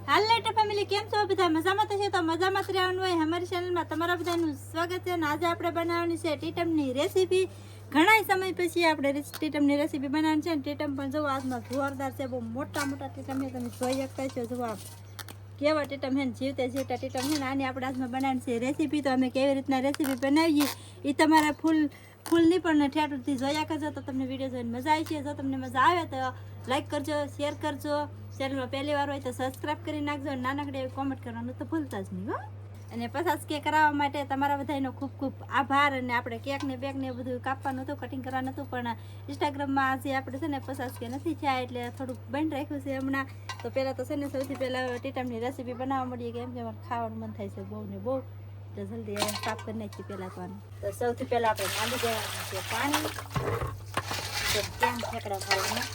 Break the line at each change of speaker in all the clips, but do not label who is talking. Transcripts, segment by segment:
હાલ light family કેમ છો બધા મજામાં થશે તો મજામાં જ રહેવાનું હોય અમારી ચેનલમાં તમારા બધાનું સ્વાગત છે અને આજે આપણે બનાવવાની છે ટીટમની રેસીપી ઘણા સમય પછી આપણે ટીટમની રેસીપી બનાવવાની છે અને ટીટમ પણ જો આજમાં જોરદાર છે બહુ મોટા મોટા ટીટમ છે તમે જોઈ શકતા છો જો આપ કેવા ટીટમ છે જીવતા જીવતા ટીટમ છે ને આની આપણે આજમાં બનાવવાની છે રેસીપી તો અમે કેવી રીતના રેસીપી બનાવીએ એ તમારા ફૂલની પણ ઠેઠથી જોયા કરજો તો તમને વિડીયો જોઈને મજા આવી છે જો તમને મજા આવે તો લાઈક કરજો શેર કરજો ચેનલમાં પહેલી વાર હોય તો સબસ્ક્રાઇબ કરી નાખજો અને નાનકડી એવી કોમેન્ટ કરવાનું તો ભૂલતા જ નહીં હો અને પચાસ કેક કરાવવા માટે તમારા બધાનો ખૂબ ખૂબ આભાર અને આપણે કેક ને બેક ને બધું કાપવાનું હતું કટિંગ કરવાનું હતું પણ ઇન્સ્ટાગ્રામમાં આજે આપણે છે ને 50 કે નથી થયા એટલે થોડુંક બંધ રાખ્યું છે હમણાં તો પહેલાં તો છે ને સૌથી પહેલાં ટીટમની રેસીપી બનાવવા મળીએ કે એમ કે અમારે ખાવાનું મન થાય છે બહુ ને બહુ તો જલ્દી સાફ કરી નાખીએ પહેલાં તો સૌથી પહેલાં આપણે માંડી દેવાનું છે પાણી તો કેમ ઠેકડા ખાવાનું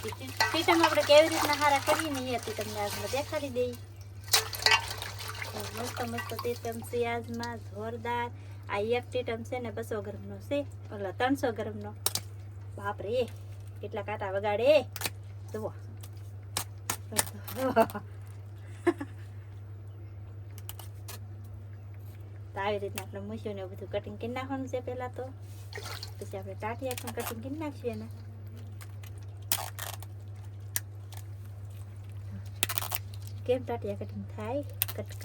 ટીટમ આપણે કેવી રીતના હારા કરીએ ને એ તમને આજમાં દેખાડી દઈ મસ્ત મસ્ત ટીટમ છે આજમાં જોરદાર આ એક ટીટમ છે ને 200 ગ્રામનો છે ઓલા 300 ગ્રામનો બાપરે એ કેટલા કાંટા વગાડે જુઓ તો આવી રીતના આપણે મૂછ્યું ને બધું કટિંગ કરી નાખવાનું છે પહેલાં તો પછી આપણે ટાટિયા પણ કટિંગ કરી નાખીએ એને કેમ ટાટિયા કટિંગ થાય કટ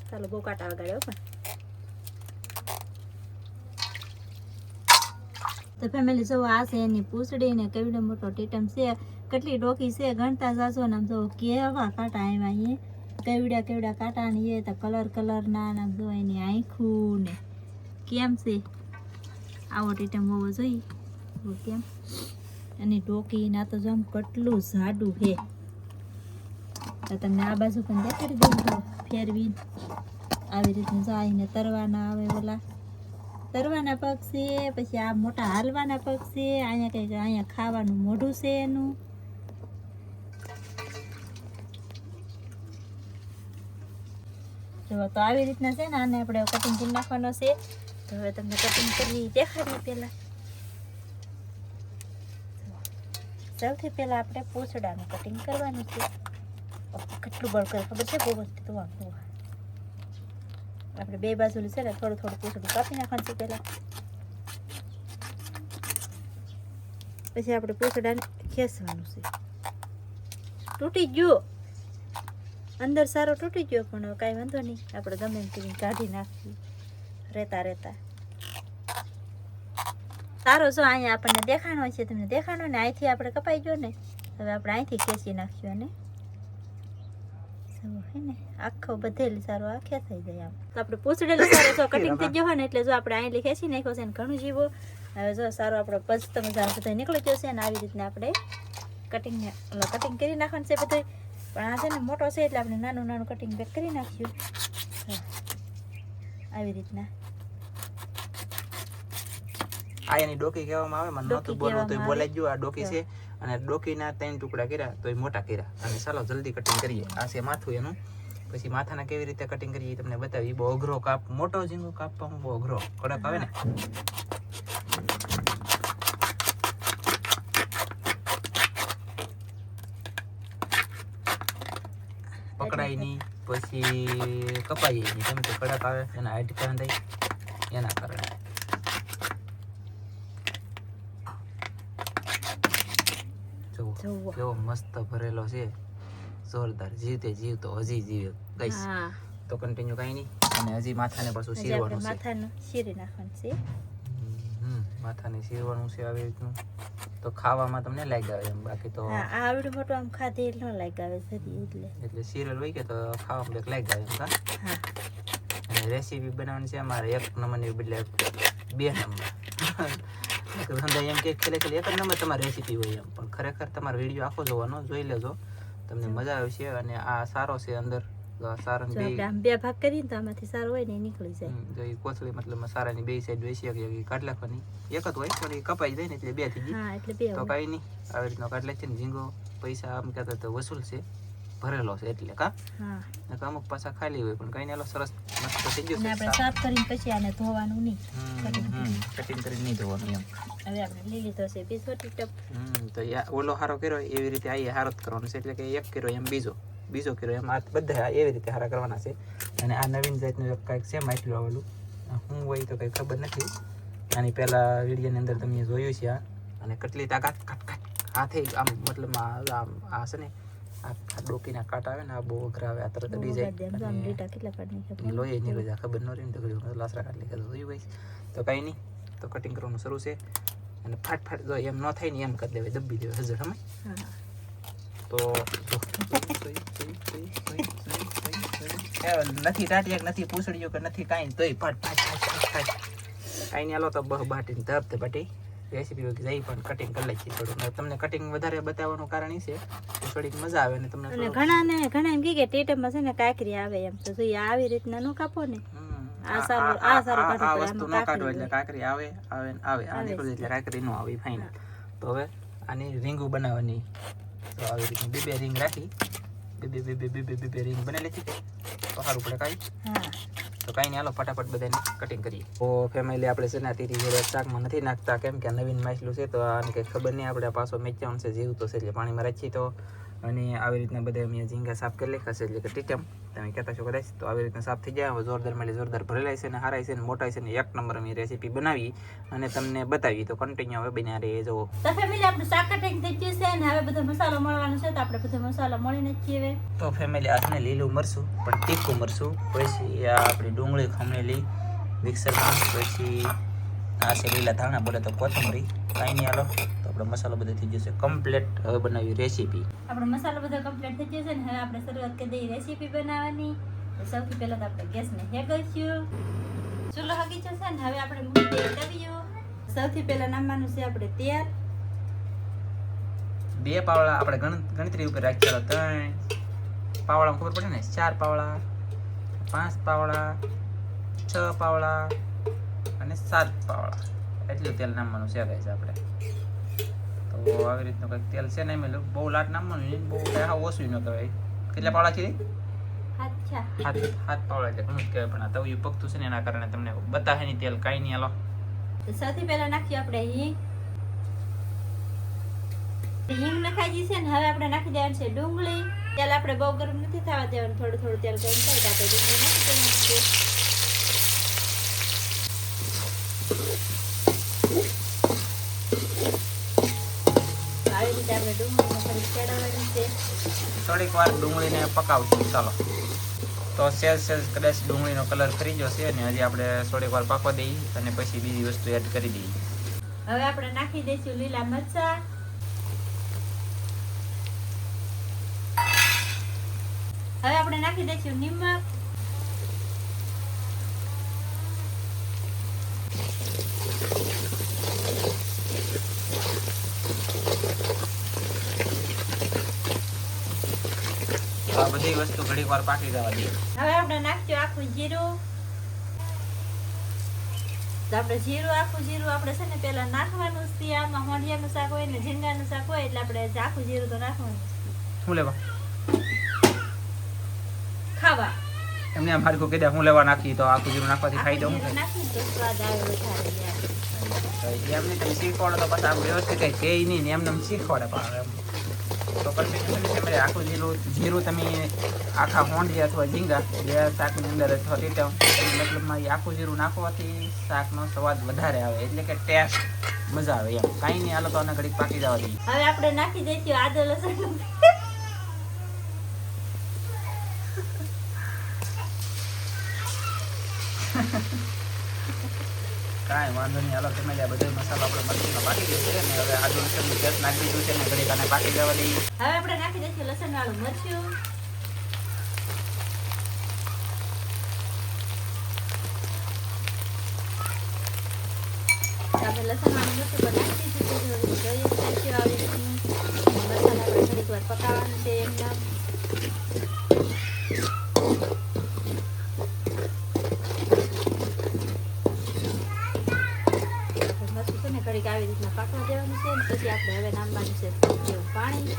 ચાલો બહુ કાંટા વગાડ્યો પણ તો ફેમિલી જો આ છે એની પૂંછડી ને કેવડો મોટો ટીટમ છે કેટલી ડોકી છે ગણતા જાશો ને આમ જો કેવા કાંટા આવ્યા અહીંયા કેવડા કાંટા ને એ તો કલર ના આમ જો એની આંખું ને કેમ છે આવો ટીટમ હોવો જોઈએ કેમ એની ડોકી ના તો જો આમ કેટલું જાડું છે તો તમને આ બાજુ પણ દેખાડી દઉં તો ફેરવી આવી રીતનું જાય તરવાના આવે ઓલા તરવાના પગ છે પછી આ મોટા હાલવાના પગ છે અહીંયા કંઈક અહીંયા ખાવાનું મોઢું છે એનું જો તો આવી રીતના છે ને આને આપણે કટિંગ કરી નાખવાનો છે તો હવે તમને કટિંગ કરી દેખાડીએ પહેલાં સૌથી પહેલાં આપણે પૂંછડાનું કટિંગ કરવાનું છે કેટલું બળ કરે ખબર છે બહુ વસ્તુ તો આપણે બે બાજુ છે ને થોડું પૂછડું કાપી નાખવાનું છે પહેલાં પછી આપણે પૂછડાને ખેંચવાનું છે તૂટી ગયો અંદર સારો તૂટી ગયો પણ કાંઈ વાંધો નહીં આપણે ગમે તેમ કાઢી નાખીએ રહેતા સારો જો અહીંયા આપણને દેખાણો છે તમને દેખાણો ને અહીંથી આપણે કપાઈ ગયો ને હવે આપણે અહીંથી ખેંચી નાખ્યો ને હે ને આખો બધેલી સારો આખે થઈ જાય આમ તો આપણે પૂછડેલું સારું જો કટિંગ થઈ ગયો હોય ને એટલે જો આપણે અહીં ખેંચી નાખ્યો છે ને ઘણું જીવો હવે જો સારો આપણો પછ તમે બધા નીકળી ગયો છે ને આવી રીતના આપણે કટિંગ કરી નાખવાનું છે બધું પણ આ છે ને મોટો છે એટલે આપણે નાનું કટિંગ બેક કરી નાખ્યું આવી રીતના
આ એની ડોકી કહેવામાં આવે મને નહોતું બોલવું તો બોલાઈ ગયું આ ડોકી છે અને ડોકીના 3 ટુકડા કર્યા તો એ મોટા કર્યા અને ચાલો જલ્દી કટિંગ કરીએ આ છે માથું એનું પછી માથાના કેવી રીતે કટિંગ કરીએ તમને બતાવી બહુ અઘરો કાપ મોટો ઝીંગો કાપવામાં બહુ અઘરો કડક આવે ને પકડાય નહીં પછી કપાઈ જાય કેમ કે કડક આવે એના હાડકાં થાય એના કારણે કેવો મસ્ત ભરેલો છે જોરદાર જીવતો હજી જીવે ગઈશ તો કન્ટિન્યુ કઈ નહીં અને હજી માથાને પાછું શીરવાનું છે
માથાનું શીરી નાખવાનું છે
માથાને શીરવાનું છે આવી રીતનું તો ખાવામાં તમને લાગ આવે એમ બાકી તો
આ આવડું મોટું આમ ખાધે ન લાગ આવે
એટલે શીરેલ હોય કે તો ખાવામાં લાગ આવે એમ અને રેસીપી બનાવવાની છે અમારે 1 નંબરની બદલે 2 નંબર એમ કે ખેલે એક જ નંબર તમારી રેસીપી હોય એમ પણ ખરેખર તમારો વિડીયો આખો જોવાનો જોઈ લેજો તમને મજા આવશે અને આ સારો છે અંદર સારણ
બે ભાગ કરીને તો આમાંથી સારો હોય ને નીકળી જાય
જો એ કોથળી મતલબ સારાની બે સાઈડ બેસી કે કાઢ નાખવાની એક જ હોય પણ એ કપાઈ જાય ને એટલે બે થઈ ગઈ તો કાંઈ નહીં આવી રીતનો કાઢ લે છે ને ઝીંગો પૈસા આમ કહેતા તો વસૂલ છે ભરેલો છે એટલે કા
હા
નકર અમુક પાછા ખાલી હોય પણ કઈ નહીં, સરસ મસ્ત થઈ ગયું
અને
છે.
આપણે સાફ કરીને પછી આને ધોવાનું નહીં.
કટિંગ કરીને નહીં ધોવાનું એમ.
હવે આપણે લીલી થશે બીજો ટીટમ.
તો ઓલો હારો કર્યો એવી રીતે આ હારો જ કરવાનો છે, એટલે કે એક કર્યો એમ બીજો કર્યો એમ આ બધા એવી રીતે હારા કરવાના છે. અને આ નવીન જાતનું એક કાંઈક છે માછલું આવેલું, શું હોય તો કંઈ ખબર નથી. આની પહેલાં વિડીયોની અંદર તમે જોયું છે આ, અને કેટલી તાકાત હાથે આમ મતલબ આ છે ને આ ડોકીના કાંટ આવે ને આ બહુ અઘરા આવે, આ તરત ડિઝાઇન લોહી નીકળી જાય, ખબર ન રહી ને તો કર્યું લાસરા કાઢી લીધા જોયું ભાઈ. તો કંઈ નહીં, તો કટિંગ કરવાનું શરૂ છે. અને ફાટ જો એમ ન થાય ને એમ કરી દેવાય, દબી દેવાય હજર સમય. તો નથી ટાટિયા નથી પૂછડ્યું કે નથી કાંઈ, તોય ફાટ કાંઈ નહીં. હાલો તો બહ બાટીને ધબ બાટી રેસીપી જઈ પણ કટિંગ કરી લઈએ થોડું. તમને કટિંગ વધારે બતાવવાનું કારણ એ છે થોડીક મજા આવે ને તમને.
અને ઘણા એમ કે ટેટમમાં છે ને કાકરી આવે એમ, તો આવી રીતના નો કાપો ને
આ વસ્તુ ન કાઢો એટલે કાકરી આવે આ નીકળી એટલે કાકરી નો આવે ફાઇનલ. તો હવે આની રીંગું બનાવવાની, તો આવી રીતની બે રીંગ રાખી બે રીંગ બનાવી લેતી તો સારું પડે કાંઈ. તો કાંઈ નહીં, હાલો ફટાફટ બધાને કટિંગ કરીએ. તો ફેમિલી આપણે છે ને તીરી જોડે શાકમાં નથી નાખતા, કેમ કે નવીન માછલું છે તો આને કંઈ ખબર નહીં, આપણે પાછો મેચાવાનું છે જીવતો છે એટલે પાણીમાં રાખીએ. તો અને આવી રીતના બધા મેં ઝીંગા સાફ કરી લેખા છે, એટલે કે ટીટમ તમે કહેતા છો કદાચ. તો આવી રીતના સાફ થઈ જાય. હવે જોરદાર મેળે જોરદાર ભરેલાય છે ને હારાય છે ને મોટાય છે ને એક નંબર અમે રેસીપી બનાવી અને તમને બતાવી. તો કન્ટિન્યુ હવે બન્યા રહે જુઓ.
તો ફેમિલી આપણું શાક કટિંગ થઈ ગયું છે ને હવે બધો મસાલો મળવાનો છે, તો આપણે બધો મસાલો મળીને જ છીએ.
તો ફેમિલી આ ને લીલું મરચું પણ તીખું મરચું, પછી આ આપણી ડુંગળી ખમણેલી મિક્સરમાં, પછી આ છે લીલા ધાણા બોલે તો કોથમરી. કાંઈ નહીં, હાલો તો આપણો મસાલો બધો થઈ જશે કમ્પ્લીટ. હવે બનાવી રેસીપી.
આપણો મસાલો બધો કમ્પ્લીટ થઈ ગયો છે ને હવે આપણે શરૂઆત કરી દઈએ રેસીપી બનાવવાની. તો સૌથી પહેલાં તો આપણે ગેસને હેગળશું, ચૂલો હગી જશે ને હવે આપણે મૂકી દઈએ તવીયો. સૌથી પહેલાં નાખવાનું છે આપણે તેલ.
2 પાવડા આપણે ગણતરી ઉપર રાખી, ચાલો 3 પાવડા ખબર પડે ને, 4 પાવડા 5 પાવડા 6 પાવડા અને 7 પાવડા એટલું તેલ નાખવાનું છે ગાઈસ આપણે. તો આવી રીતનું કંઈક તેલ છે ને એમ બહુ લાટ નાખવાનું, બહુ કાંઈ ઓછું ન કહેવાય. કેટલા પાવડા છે? 7 પાવડા એટલે ઘણું જ કહેવાય, પણ આ તવિયું પકતું છે ને એના કારણે તમને બતાવે નહીં તેલ. કાંઈ નહીં, હાલો
તો સૌથી પહેલા નાખીએ આપણે હિંગ નખાઈ છે ને હવે આપણે નાખી દેવાનું છે ડુંગળી. તેલ આપણે બહુ ગરમ નથી થવા દેવાનું, થોડું થોડું તેલ ગરમ થાય તો આપણે ડુંગળી નાખી દેવાનું છે. આવી રીતે આપણે ડુંગળીને થોડીક ચડાવવાની છે.
થોડીક વાર ડુંગળીને પકાવશું. ચાલો તો સેજ કદાચ ડુંગળીનો કલર ખરી ગયો છે ને હજી આપણે થોડીક વાર પાકવા દઈએ અને પછી બીજી વસ્તુ એડ કરી દઈએ.
હવે આપણે નાખી દઈશું લીલા મરચાં. હવે આપણે નાખી દઈશું નિમક.
આ બધી વસ્તુ ઘડીક વાર પાકી જવા દઈએ.
હવે આપણે નાખશું આખું જીરું. તો આપણે આખું જીરું આપણે છે ને પેલા નાખવાનું છે. આમાં હોંડિયાનું શાક હોય ને ઝીંગાનું શાક હોય એટલે આપણે આખું જીરું તો નાખવાનું.
શું લેવા
ખાવા
એમને આમ હારખું કહી દે હું લેવા નાખી તો આખું જીરું નાખવાથી ખાઈ દઉં.
નાખી તો સ્વાદ આવે વધારે.
એમને તમે શીખવાડો તો પછી આમ વ્યવસ્થિત કંઈ કહે નહીં ને એમને શીખવાડે પણ તો કન્ટિન્યુ આખું જીરું તમે આખા હોંડિયા અથવા ઝીંગા જે શાકની અંદર અથવા ટીટમ મતલબમાં આખું જીરું નાખવાથી શાકનો સ્વાદ વધારે આવે, એટલે કે ટેસ્ટ મજા આવે એમ. કાંઈ નહીં, હાલો તો આને ઘડીક પાકી જવા દઈએ.
હવે આપણે નાખી દઈશું આદુ લસણ.
કાંઈ વાંધો નહીં, હાલો તમે બધો મસાલો આપણે મરચીમાં પાકી ગયો છે ને હવે આદુ લસણનું પેસ્ટ નાખી દીધું છે ને ઘડીક આને પાકી જવા દઈએ.
હવે આપણે નાખી દઈશું લસણ વાળું મરચું. આપણે લસણ વાળું મરચું પર નાખી દીધું છે. જોઈએ મસાલા આપણે થોડીક વાર પકાવવાનું છે એમના. ઘડીક આવી રીતના પાકવા દેવાનું છે. પછી આપણે હવે નાખવાનું છે જેવું પાણી.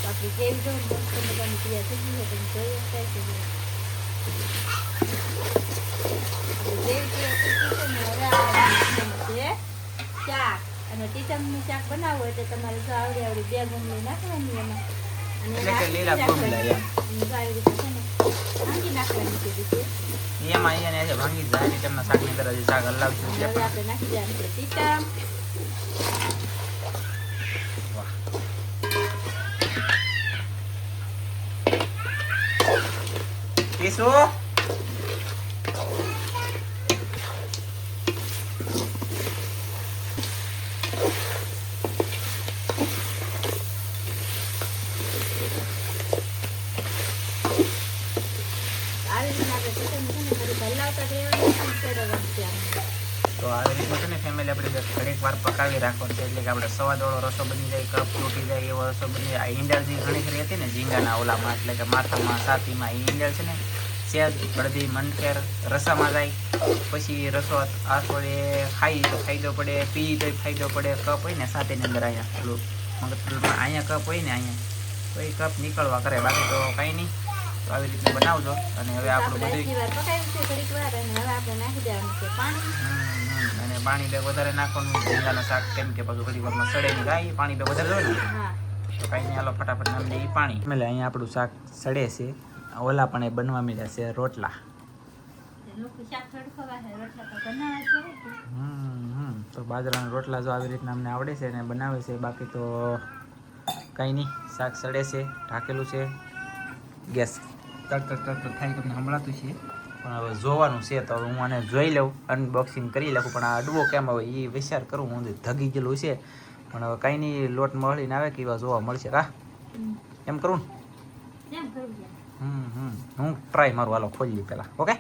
આપણી કેવી જો મસ્ત મજાની તૈયાર થઈ ગઈ છે. તમે જોઈ શકાય છે. જેવી તૈયાર થઈ ગઈ છે ને હવે આપણે શાક અને ટીચમનું શાક બનાવવું એટલે તમારે જો આવડી આવડી 2 ગમલી નાખવાની એમાં અને
એટલે કે લીલા ગમલા એમ.
આવી રીતે છે ને ભાંગી નાખવાની છે રીતે.
એમાં અહીંયા ને ભાંગી જાય ટીટમના શાકની તરફ શાક હલાવશું
હવે
એટલે
આપણે નાખી દેવાનું છે ટીચમ.
પીસું તો આવી રીતનું છે ને ફેમિલી આપણે ઘડીક વાર પકાવી રાખવાનું છે એટલે કે આપણે સ્વાદવાળો રસો બની જાય, કપ તૂટી જાય એવો રસો બની જાય. આ ઈંડળ જે ઘણી ખરી હતી ને ઝીંગાના ઓલામાં એટલે કે માથામાં છાતીમાં એ ઈંડળ છે ને સેજ બળદી મનકેર રસામાં જાય. પછી રસો આસોડે ખાઈ તો ફાયદો પડે, પી તો ફાયદો પડે. કપ હોય ને સાથેની અંદર અહીંયા પેલું મગજમાં અહીંયા કપ હોય ને અહીંયા તો એ કપ નીકળવા કરે, બાકી તો કાંઈ નહીં. તો આવી રીતે બનાવજો. અને હવે આપણું બધું અને પાણી બે વધારે નાખવાનું ઝીંગાના શાક કેમ કે પાછું ઘડી વારમાં સડે નહીં કાંઈ પાણી બે વધારે હોય ને તો કાંઈ નહીં. હાલો ફટાફટ નામ દે એ પાણી. એટલે અહીંયા આપણું શાક સડે છે. ઓલા પણ એ બનવા માંડ્યા છે રોટલા. તો બાજરાના રોટલા જો આવી રીતના અમને આવડે છે અને બનાવે છે. બાકી તો કાંઈ નહીં, શાક સડે છે, ઢાંકેલું છે. ગેસ તરત થાય તમને સંભળાતું છે પણ હવે જોવાનું છે. તો હું આને જોઈ લઉં, અનબોક્સિંગ કરી લઉં. પણ આ અડવો કેમ આવે એ વિચાર કરું. હું ધગી ગયેલું છે પણ હવે કાંઈ નહીં, લોટ મળીને આવે કે એવા જોવા મળશે. કા એમ કરું ને? હું ટ્રાય મારું. હાલો ખોલીએ પહેલાં. ઓકે.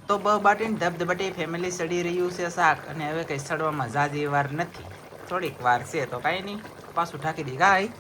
તો બાટીને ધબધબાટી ફેમિલી સડી રહ્યું છે શાક. અને હવે કંઈ સડવામાં ઝાઝી વાર નથી, થોડીક વાર છે. તો કાંઈ નહીં, પાછું ઢાંકી દઈ. કાંઈ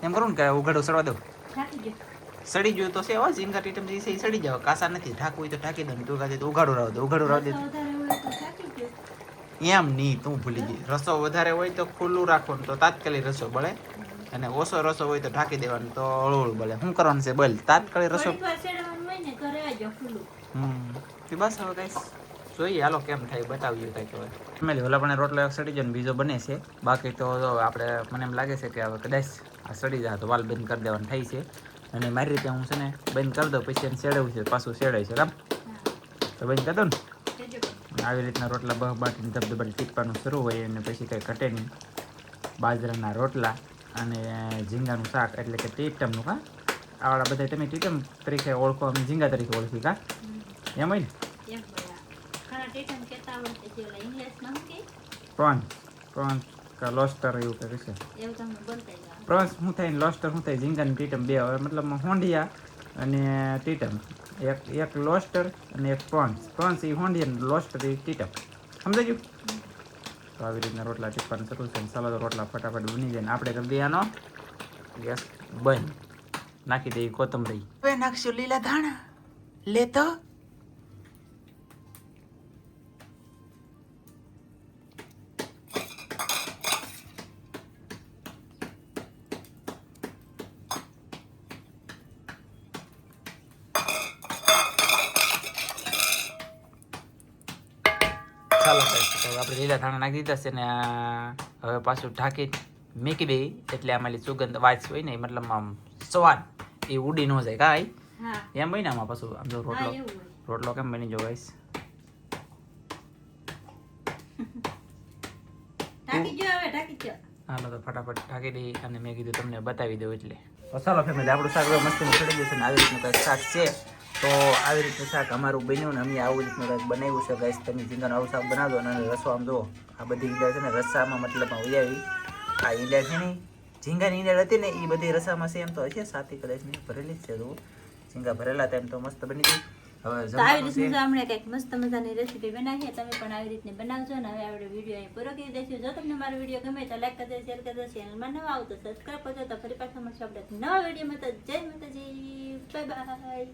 એમ કરું ને કે ઉઘાડું સડવા દઉં. સડી ગયું તો છે હો, ઝીંગા ટીટમ જે છે એ સડી જાવ. કાસા નથી, ઢાંકવું હોય તો ઢાંકી દઉં. તું કાજે તો ઉઘાડું રાવ દે, ઉઘાડું રાવ દે. એમ નહીં, તું ભૂલી ગઈ. રસો વધારે હોય તો ખુલ્લું રાખવાનું તો તાત્કાલિક રસો બળે, અને ઓછો રસો હોય તો ઢાંકી દેવાનું તો હળવું બળે. શું કરવાનું છે બલ? તાત્કાલિક રસો. બસ હવે કઈ જોઈએ. હાલો કેમ થાય બતાવીએ કઈ કહેવાય. ફેમિલી ઓલા પણ રોટલો એક સડી જાય ને બીજો બને છે. બાકી તો આપણે મને એમ લાગે છે કે હવે કદાચ આ સડી જાય તો વાલ બંધ કરી દેવાનું થાય છે. અને મારી રીતે હું છે ને બંધ કરી દઉં, પછી એને સેડવું છે, પાછું સેડાય છે. કામ તો બંધ કરી દઉં ને. આવી રીતના રોટલા બહ બાટીને ધબધબાટી ટીપવાનું શરૂ હોય અને પછી કંઈ ઘટે નહીં. બાજરાના રોટલા અને ઝીંગાનું શાક એટલે કે ટીટમનું. કા આવડા બધા તમે ટીટમ તરીકે ઓળખો, અમે ઝીંગા તરીકે ઓળખી. કા એમ હોય ને? પ્રોન્સ કે લોસ્ટર એવું કે છે. પ્રોન્સ શું થાય ને લોસ્ટર શું થાય? ઝીંગાની ટીટમ બે હોય, મતલબ હોંડિયા અને ટીટમ. એક લોસ્ટર અને એક પ્રોન્સ. પ્રોન્સ એ હોંડિયા, લોસ્ટર એ ટીટમ. સમજાઈ ગયું? તો આવી રીતના રોટલા ટીપવાનું શરૂ છે. ચાલો તો રોટલા ફટાફટ બની જાય ને આપણે કરી દઈએ આનો ગેસ બંધ. નાખી દઈએ કોથમરી. હવે નાખશું લીલા ધાણા. લે તો ચાલો આપણે લીલા ધાણા નાખી દીધા છે ને હવે પાછું ઢાંકી મૂકી દઈ એટલે આમાં સુગંધ વાસ હોય ને મતલબ આમ સ્વાદ એ ઉડી ન જાય. કાંઈ એમ હોય ને આમાં પાછું આમ જો રોટલો કેમ બની જો ગાઈસ. હાલો તો ફટાફટ ઢાંકી દઈ અને મેં કીધું તમને બતાવી દઉં એટલે. તો ચાલો ફેમિલી આપણું શાક મસ્તીનું ચડી જશે ને આવી રીતનું કંઈક શાક છે. તો આવી રીતનું શાક અમારું બન્યું ને અમે આવું રીતનું કંઈક બનાવ્યું છે ગાઈસ. તમે ઝીંગાનું આવું શાક બનાવજો અને રસો આમ જુઓ. આ બધી ઈંડા છે ને રસામાં મતલબમાં ઉજાવી. આ ઈંડા છે ને ઝીંગાની ઈંડળ હતી ને એ બધી રસામાં છે એમ તો હશે, સાથી કદાચ ની ભરેલી જ છે. તો ઝીંગા ભરેલા હતા એમ તો મસ્ત બની ગઈ. હવે
તો આવી
જમવાનું છે.
રીતની જો આપણે કંઈક મસ્ત મજાની રેસીપી બનાવીએ, તમે પણ આવી રીતની બનાવજો. અને હવે આપણે વિડીયો અહીં પૂરો કરી દઈશું. જો તમને મારો વિડીયો ગમે તો લાઈક કરજો, શેર કરજો, ચેનલમાં નવા આવો તો સબસ્ક્રાઈબ કરજો. તો ફરી પાછા મળશું આપણે નવા વિડીયોમાં. તો જય માતાજી, બાય બાય.